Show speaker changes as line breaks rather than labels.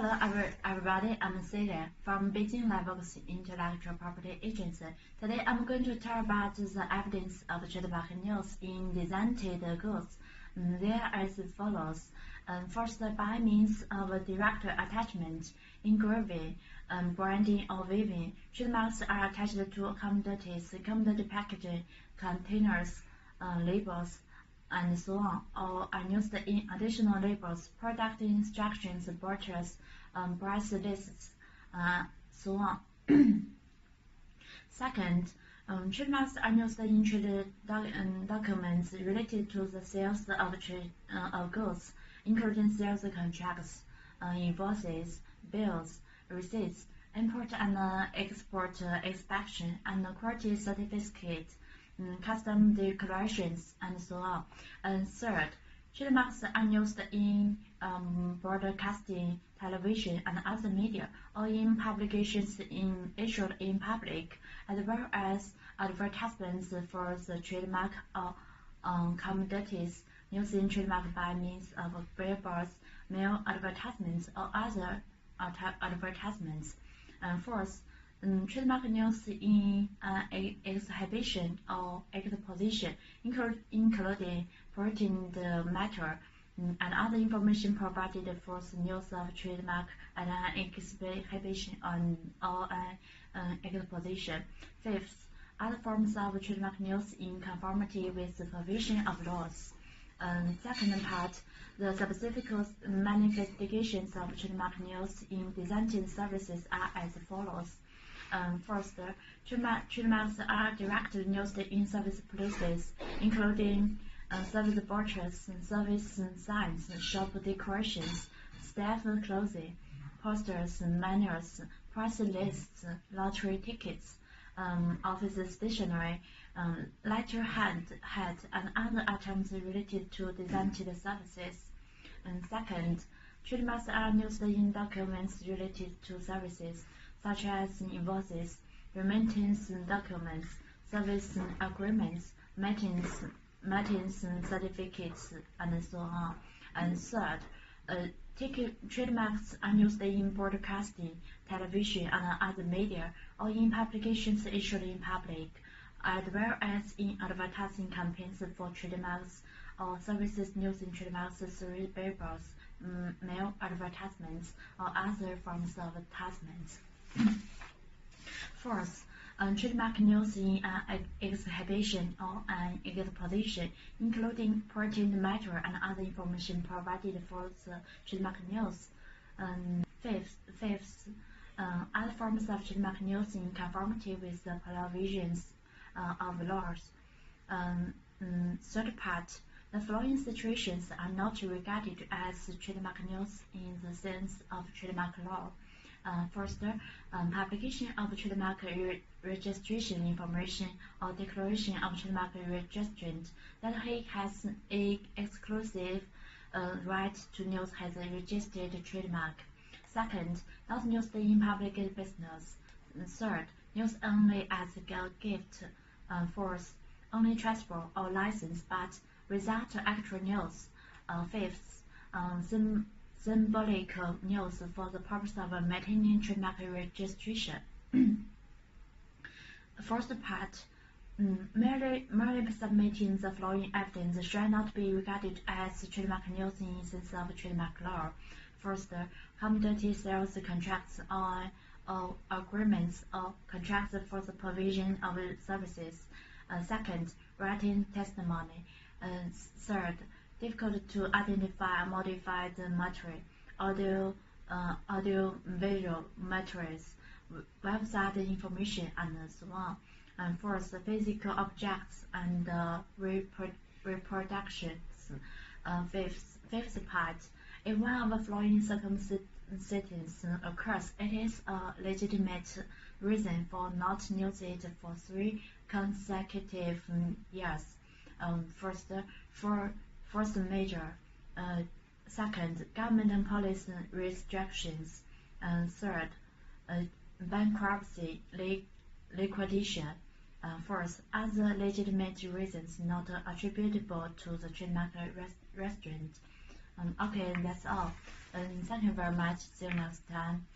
Hello everybody, I'm Celia from Beijing Liveworks Intellectual Property Agency. Today I'm going to talk about the evidence of trademark news in designated goods. There is as follows. First, by means of direct attachment, engraving, branding or weaving, trademarks are attached to commodities, commodity packaging, containers, labels, and so on, or are used in additional labels, product instructions, brochures, price lists, so on. Second, trademarks are used in trade documents related to the sales of goods, including sales contracts, invoices, bills, receipts, import and export inspection, and quality certificates, custom declarations, and so on. And third, trademarks are used in broadcasting, television, and other media, or in publications issued in public, as well as advertisements for the trademark or commodities, using trademark by means of billboards, mail advertisements, or other advertisements. And fourth, trademark news in exhibition or exposition, including printed matter and other information provided for the news of trademark at an exhibition or an exposition. Fifth, other forms of trademark news in conformity with the provision of laws. Second part, the specific manifestations of trademark news in designated services are as follows. First, trademarks are directly used in service places, including service brochures, service signs, shop decorations, staff clothing, posters, manuals, price lists, lottery tickets, office stationery, letterhead, and other items related to designated services. And second, trademarks are used in documents related to services, such as invoices, remittance documents, service agreements, maintenance certificates, and so on. And third, trademarks are used in broadcasting, television, and other media, or in publications issued in public, as well as in advertising campaigns for trademarks or services using trademarks through billboards, mail advertisements, or other forms of advertisements. Fourth, trademark news in an exhibition or an exposition, including printed matter and other information provided for the trademark news. Fifth, other forms of trademark news in conformity with the provisions of laws. Third part, the following situations are not regarded as trademark news in the sense of trademark law. First, publication of trademark registration information or declaration of trademark registrant that he has an exclusive right to use his registered trademark. Second, not used in public business. Third, used only as a gift. Fourth, only transfer or license but without actual use. Fifth, symbolic news for the purpose of maintaining trademark registration. First part, merely submitting the following evidence shall not be regarded as trademark news in the sense of trademark law. First, commodity sales contracts or agreements or contracts for the provision of services. Second, writing testimony. Third, difficult to identify modified material, audio-visual materials, website information, and so on. And fourth, physical objects and reproductions. Fifth part, if one of the following circumstances occurs, it is a legitimate reason for not using it for 3 consecutive years. First measure. Second, government policy restrictions. Third, bankruptcy, liquidation. Fourth, other legitimate reasons not attributable to the trademark restaurant. Okay, that's all. Thank you very much. See you next time.